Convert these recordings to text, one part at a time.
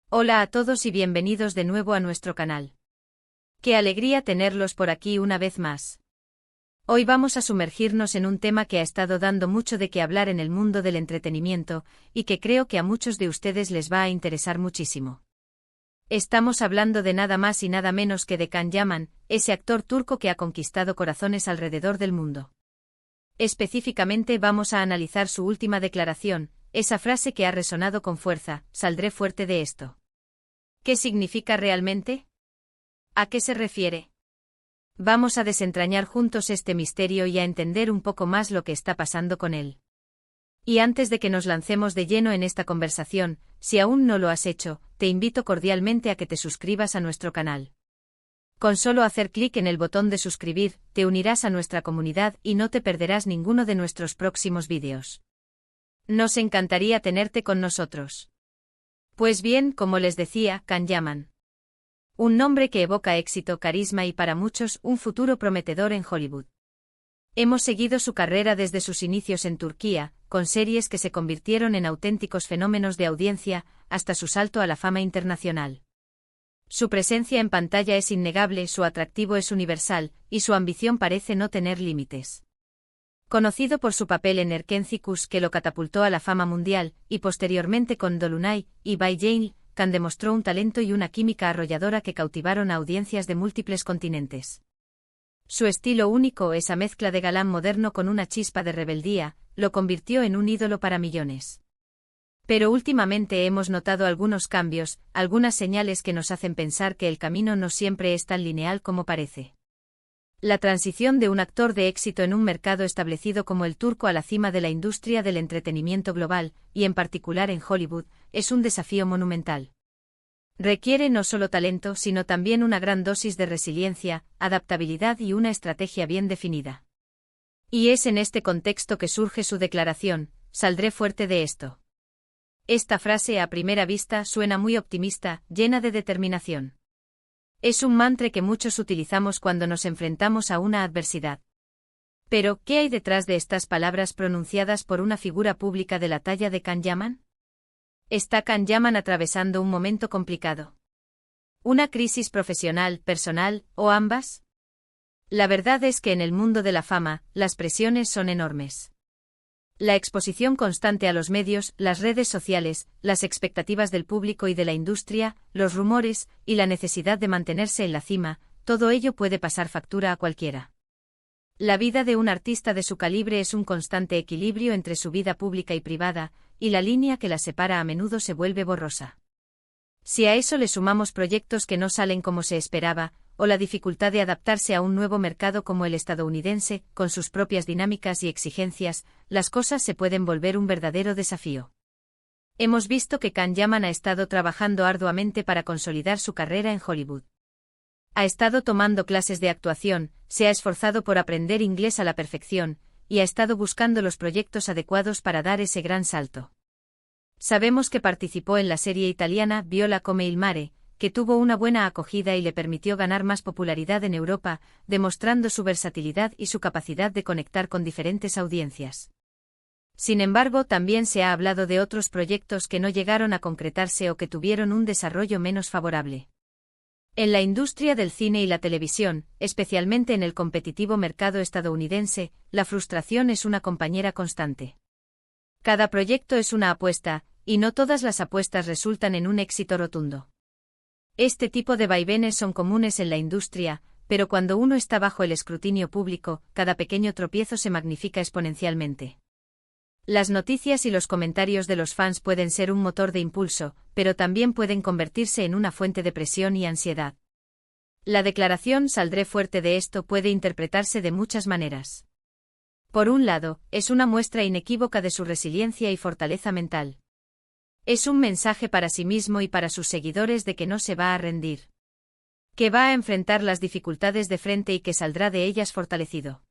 Hola a todos y bienvenidos de nuevo a nuestro canal. Qué alegría tenerlos por aquí una vez más. Hoy vamos a sumergirnos en un tema que ha estado dando mucho de qué hablar en el mundo del entretenimiento, y que creo que a muchos de ustedes les va a interesar muchísimo. Estamos hablando de nada más y nada menos que de Can Yaman, ese actor turco que ha conquistado corazones alrededor del mundo. Específicamente vamos a analizar su última declaración, esa frase que ha resonado con fuerza: saldré fuerte de esto. ¿Qué significa realmente? ¿A qué se refiere? Vamos a desentrañar juntos este misterio y a entender un poco más lo que está pasando con él. Y antes de que nos lancemos de lleno en esta conversación, si aún no lo has hecho, te invito cordialmente a que te suscribas a nuestro canal. Con solo hacer clic en el botón de suscribir, te unirás a nuestra comunidad y no te perderás ninguno de nuestros próximos vídeos. Nos encantaría tenerte con nosotros. Pues bien, como les decía, Can Yaman. Un nombre que evoca éxito, carisma y para muchos un futuro prometedor en Hollywood. Hemos seguido su carrera desde sus inicios en Turquía, con series que se convirtieron en auténticos fenómenos de audiencia, hasta su salto a la fama internacional. Su presencia en pantalla es innegable, su atractivo es universal, y su ambición parece no tener límites. Conocido por su papel en Erkencikus, que lo catapultó a la fama mundial, y posteriormente con Dolunay y Bay Jail, Can demostró un talento y una química arrolladora que cautivaron a audiencias de múltiples continentes. Su estilo único, esa mezcla de galán moderno con una chispa de rebeldía, lo convirtió en un ídolo para millones. Pero últimamente hemos notado algunos cambios, algunas señales que nos hacen pensar que el camino no siempre es tan lineal como parece. La transición de un actor de éxito en un mercado establecido como el turco a la cima de la industria del entretenimiento global, y en particular en Hollywood, es un desafío monumental. Requiere no solo talento, sino también una gran dosis de resiliencia, adaptabilidad y una estrategia bien definida. Y es en este contexto que surge su declaración: saldré fuerte de esto. Esta frase a primera vista suena muy optimista, llena de determinación. Es un mantra que muchos utilizamos cuando nos enfrentamos a una adversidad. Pero, ¿qué hay detrás de estas palabras pronunciadas por una figura pública de la talla de Can Yaman? ¿Está Can Yaman atravesando un momento complicado? ¿Una crisis profesional, personal, o ambas? La verdad es que en el mundo de la fama, las presiones son enormes. La exposición constante a los medios, las redes sociales, las expectativas del público y de la industria, los rumores, y la necesidad de mantenerse en la cima, todo ello puede pasar factura a cualquiera. La vida de un artista de su calibre es un constante equilibrio entre su vida pública y privada, y la línea que la separa a menudo se vuelve borrosa. Si a eso le sumamos proyectos que no salen como se esperaba, o la dificultad de adaptarse a un nuevo mercado como el estadounidense, con sus propias dinámicas y exigencias, las cosas se pueden volver un verdadero desafío. Hemos visto que Can Yaman ha estado trabajando arduamente para consolidar su carrera en Hollywood. Ha estado tomando clases de actuación, se ha esforzado por aprender inglés a la perfección, y ha estado buscando los proyectos adecuados para dar ese gran salto. Sabemos que participó en la serie italiana Viola come il mare, que tuvo una buena acogida y le permitió ganar más popularidad en Europa, demostrando su versatilidad y su capacidad de conectar con diferentes audiencias. Sin embargo, también se ha hablado de otros proyectos que no llegaron a concretarse o que tuvieron un desarrollo menos favorable. En la industria del cine y la televisión, especialmente en el competitivo mercado estadounidense, la frustración es una compañera constante. Cada proyecto es una apuesta, y no todas las apuestas resultan en un éxito rotundo. Este tipo de vaivenes son comunes en la industria, pero cuando uno está bajo el escrutinio público, cada pequeño tropiezo se magnifica exponencialmente. Las noticias y los comentarios de los fans pueden ser un motor de impulso, pero también pueden convertirse en una fuente de presión y ansiedad. La declaración "saldré fuerte de esto" puede interpretarse de muchas maneras. Por un lado, es una muestra inequívoca de su resiliencia y fortaleza mental. Es un mensaje para sí mismo y para sus seguidores de que no se va a rendir. Que va a enfrentar las dificultades de frente y que saldrá de ellas fortalecido.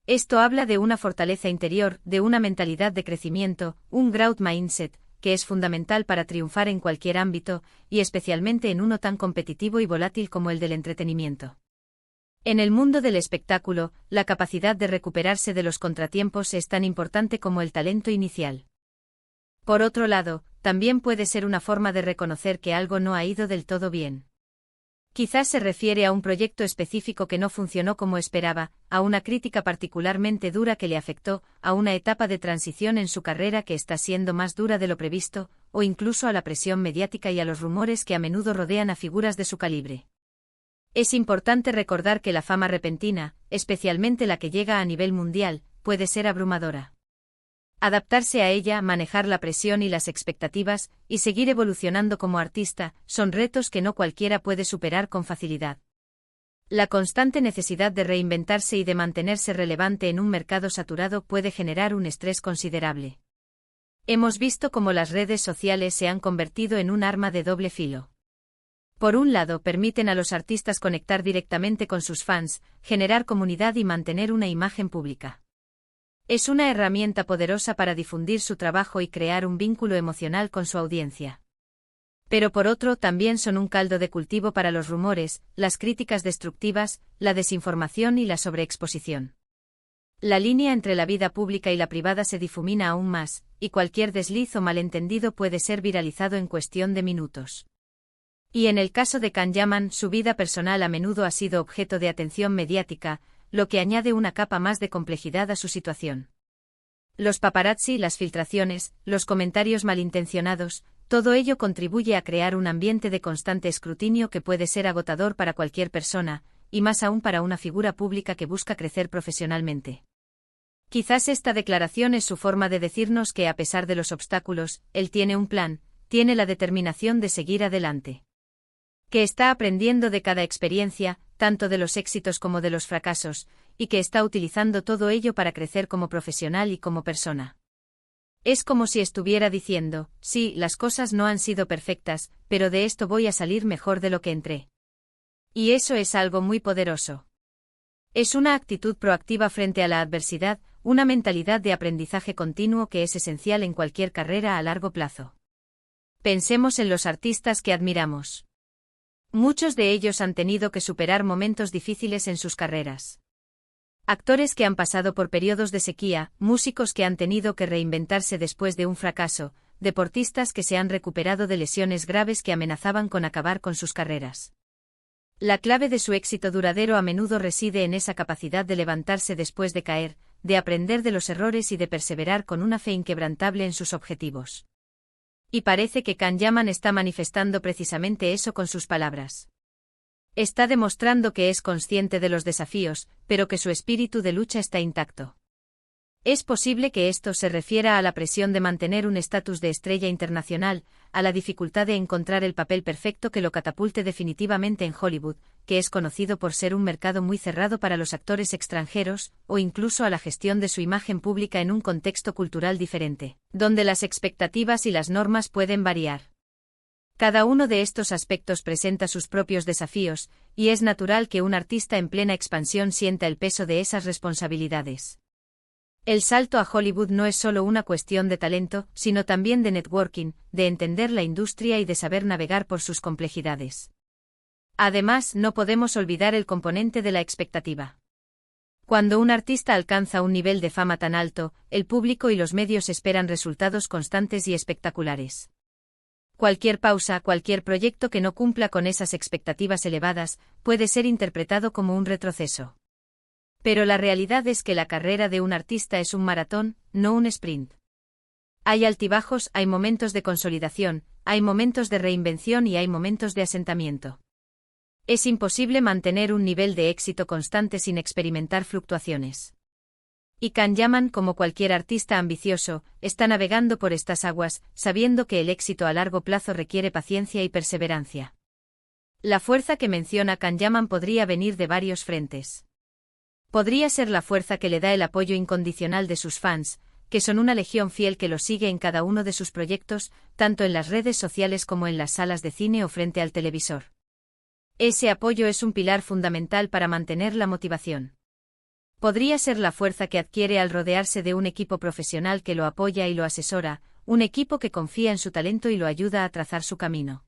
Esto habla de una fortaleza interior, de una mentalidad de crecimiento, un growth mindset, que es fundamental para triunfar en cualquier ámbito, y especialmente en uno tan competitivo y volátil como el del entretenimiento. En el mundo del espectáculo, la capacidad de recuperarse de los contratiempos es tan importante como el talento inicial. Por otro lado, también puede ser una forma de reconocer que algo no ha ido del todo bien. Quizás se refiere a un proyecto específico que no funcionó como esperaba, a una crítica particularmente dura que le afectó, a una etapa de transición en su carrera que está siendo más dura de lo previsto, o incluso a la presión mediática y a los rumores que a menudo rodean a figuras de su calibre. Es importante recordar que la fama repentina, especialmente la que llega a nivel mundial, puede ser abrumadora. Adaptarse a ella, manejar la presión y las expectativas, y seguir evolucionando como artista, son retos que no cualquiera puede superar con facilidad. La constante necesidad de reinventarse y de mantenerse relevante en un mercado saturado puede generar un estrés considerable. Hemos visto cómo las redes sociales se han convertido en un arma de doble filo. Por un lado, permiten a los artistas conectar directamente con sus fans, generar comunidad y mantener una imagen pública. Es una herramienta poderosa para difundir su trabajo y crear un vínculo emocional con su audiencia. Pero por otro, también son un caldo de cultivo para los rumores, las críticas destructivas, la desinformación y la sobreexposición. La línea entre la vida pública y la privada se difumina aún más, y cualquier desliz o malentendido puede ser viralizado en cuestión de minutos. Y en el caso de Can Yaman, su vida personal a menudo ha sido objeto de atención mediática, lo que añade una capa más de complejidad a su situación. Los paparazzi, las filtraciones, los comentarios malintencionados, todo ello contribuye a crear un ambiente de constante escrutinio que puede ser agotador para cualquier persona, y más aún para una figura pública que busca crecer profesionalmente. Quizás esta declaración es su forma de decirnos que a pesar de los obstáculos, él tiene un plan, tiene la determinación de seguir adelante. Que está aprendiendo de cada experiencia, tanto de los éxitos como de los fracasos, y que está utilizando todo ello para crecer como profesional y como persona. Es como si estuviera diciendo, sí, las cosas no han sido perfectas, pero de esto voy a salir mejor de lo que entré. Y eso es algo muy poderoso. Es una actitud proactiva frente a la adversidad, una mentalidad de aprendizaje continuo que es esencial en cualquier carrera a largo plazo. Pensemos en los artistas que admiramos. Muchos de ellos han tenido que superar momentos difíciles en sus carreras. Actores que han pasado por periodos de sequía, músicos que han tenido que reinventarse después de un fracaso, deportistas que se han recuperado de lesiones graves que amenazaban con acabar con sus carreras. La clave de su éxito duradero a menudo reside en esa capacidad de levantarse después de caer, de aprender de los errores y de perseverar con una fe inquebrantable en sus objetivos. Y parece que Can Yaman está manifestando precisamente eso con sus palabras. Está demostrando que es consciente de los desafíos, pero que su espíritu de lucha está intacto. Es posible que esto se refiera a la presión de mantener un estatus de estrella internacional, a la dificultad de encontrar el papel perfecto que lo catapulte definitivamente en Hollywood, que es conocido por ser un mercado muy cerrado para los actores extranjeros, o incluso a la gestión de su imagen pública en un contexto cultural diferente, donde las expectativas y las normas pueden variar. Cada uno de estos aspectos presenta sus propios desafíos, y es natural que un artista en plena expansión sienta el peso de esas responsabilidades. El salto a Hollywood no es solo una cuestión de talento, sino también de networking, de entender la industria y de saber navegar por sus complejidades. Además, no podemos olvidar el componente de la expectativa. Cuando un artista alcanza un nivel de fama tan alto, el público y los medios esperan resultados constantes y espectaculares. Cualquier pausa, cualquier proyecto que no cumpla con esas expectativas elevadas, puede ser interpretado como un retroceso. Pero la realidad es que la carrera de un artista es un maratón, no un sprint. Hay altibajos, hay momentos de consolidación, hay momentos de reinvención y hay momentos de asentamiento. Es imposible mantener un nivel de éxito constante sin experimentar fluctuaciones. Y Can Yaman, como cualquier artista ambicioso, está navegando por estas aguas, sabiendo que el éxito a largo plazo requiere paciencia y perseverancia. La fuerza que menciona Can Yaman podría venir de varios frentes. Podría ser la fuerza que le da el apoyo incondicional de sus fans, que son una legión fiel que lo sigue en cada uno de sus proyectos, tanto en las redes sociales como en las salas de cine o frente al televisor. Ese apoyo es un pilar fundamental para mantener la motivación. Podría ser la fuerza que adquiere al rodearse de un equipo profesional que lo apoya y lo asesora, un equipo que confía en su talento y lo ayuda a trazar su camino.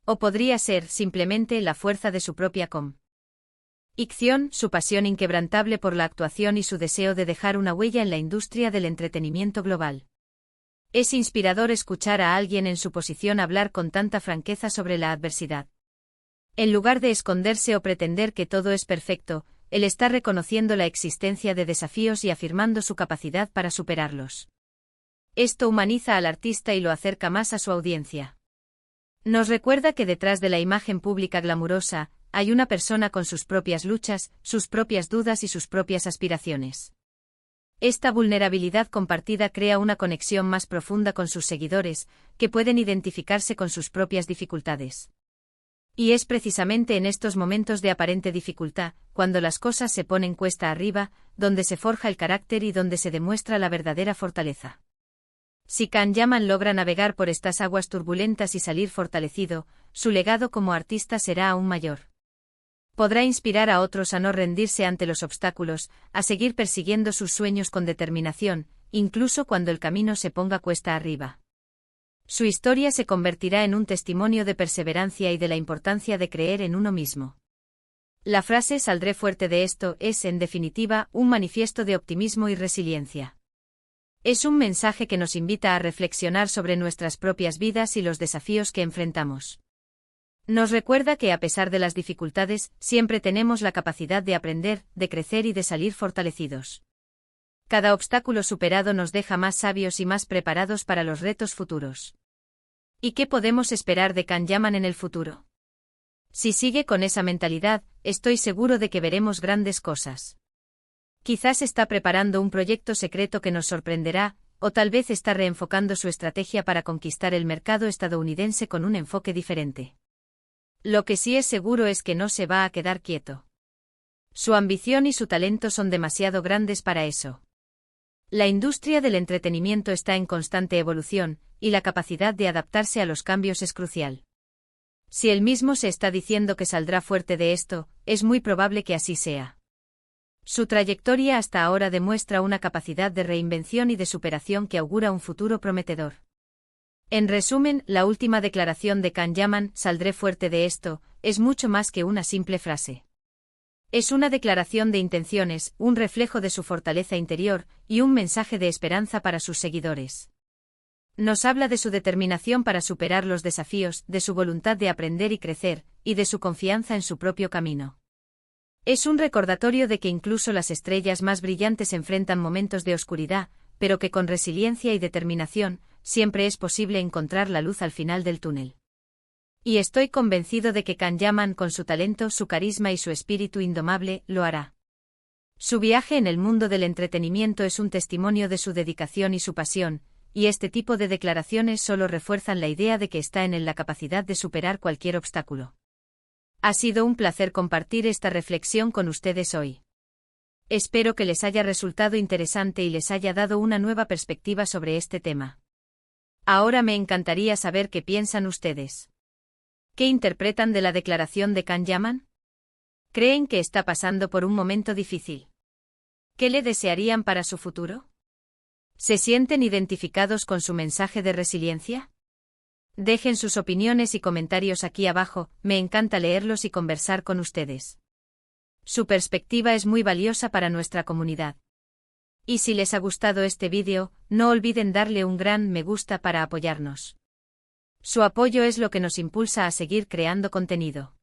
O podría ser, simplemente, la fuerza de su propia convicción, su pasión inquebrantable por la actuación y su deseo de dejar una huella en la industria del entretenimiento global. Es inspirador escuchar a alguien en su posición hablar con tanta franqueza sobre la adversidad. En lugar de esconderse o pretender que todo es perfecto, él está reconociendo la existencia de desafíos y afirmando su capacidad para superarlos. Esto humaniza al artista y lo acerca más a su audiencia. Nos recuerda que detrás de la imagen pública glamurosa, hay una persona con sus propias luchas, sus propias dudas y sus propias aspiraciones. Esta vulnerabilidad compartida crea una conexión más profunda con sus seguidores, que pueden identificarse con sus propias dificultades. Y es precisamente en estos momentos de aparente dificultad, cuando las cosas se ponen cuesta arriba, donde se forja el carácter y donde se demuestra la verdadera fortaleza. Si Can Yaman logra navegar por estas aguas turbulentas y salir fortalecido, su legado como artista será aún mayor. Podrá inspirar a otros a no rendirse ante los obstáculos, a seguir persiguiendo sus sueños con determinación, incluso cuando el camino se ponga cuesta arriba. Su historia se convertirá en un testimonio de perseverancia y de la importancia de creer en uno mismo. La frase "saldré fuerte de esto" es, en definitiva, un manifiesto de optimismo y resiliencia. Es un mensaje que nos invita a reflexionar sobre nuestras propias vidas y los desafíos que enfrentamos. Nos recuerda que a pesar de las dificultades, siempre tenemos la capacidad de aprender, de crecer y de salir fortalecidos. Cada obstáculo superado nos deja más sabios y más preparados para los retos futuros. ¿Y qué podemos esperar de Can Yaman en el futuro? Si sigue con esa mentalidad, estoy seguro de que veremos grandes cosas. Quizás está preparando un proyecto secreto que nos sorprenderá, o tal vez está reenfocando su estrategia para conquistar el mercado estadounidense con un enfoque diferente. Lo que sí es seguro es que no se va a quedar quieto. Su ambición y su talento son demasiado grandes para eso. La industria del entretenimiento está en constante evolución, y la capacidad de adaptarse a los cambios es crucial. Si él mismo se está diciendo que saldrá fuerte de esto, es muy probable que así sea. Su trayectoria hasta ahora demuestra una capacidad de reinvención y de superación que augura un futuro prometedor. En resumen, la última declaración de Can Yaman, "saldré fuerte de esto", es mucho más que una simple frase. Es una declaración de intenciones, un reflejo de su fortaleza interior, y un mensaje de esperanza para sus seguidores. Nos habla de su determinación para superar los desafíos, de su voluntad de aprender y crecer, y de su confianza en su propio camino. Es un recordatorio de que incluso las estrellas más brillantes enfrentan momentos de oscuridad, pero que con resiliencia y determinación, siempre es posible encontrar la luz al final del túnel. Y estoy convencido de que Can Yaman, con su talento, su carisma y su espíritu indomable, lo hará. Su viaje en el mundo del entretenimiento es un testimonio de su dedicación y su pasión, y este tipo de declaraciones solo refuerzan la idea de que está en él la capacidad de superar cualquier obstáculo. Ha sido un placer compartir esta reflexión con ustedes hoy. Espero que les haya resultado interesante y les haya dado una nueva perspectiva sobre este tema. Ahora me encantaría saber qué piensan ustedes. ¿Qué interpretan de la declaración de Can Yaman? ¿Creen que está pasando por un momento difícil? ¿Qué le desearían para su futuro? ¿Se sienten identificados con su mensaje de resiliencia? Dejen sus opiniones y comentarios aquí abajo, me encanta leerlos y conversar con ustedes. Su perspectiva es muy valiosa para nuestra comunidad. Y si les ha gustado este vídeo, no olviden darle un gran me gusta para apoyarnos. Su apoyo es lo que nos impulsa a seguir creando contenido.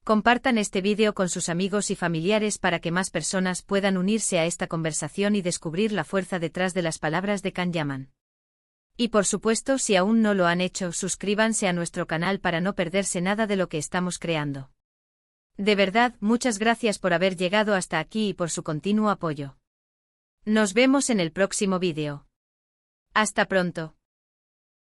Compartan este vídeo con sus amigos y familiares para que más personas puedan unirse a esta conversación y descubrir la fuerza detrás de las palabras de Can Yaman. Y por supuesto, si aún no lo han hecho, suscríbanse a nuestro canal para no perderse nada de lo que estamos creando. De verdad, muchas gracias por haber llegado hasta aquí y por su continuo apoyo. Nos vemos en el próximo vídeo. Hasta pronto.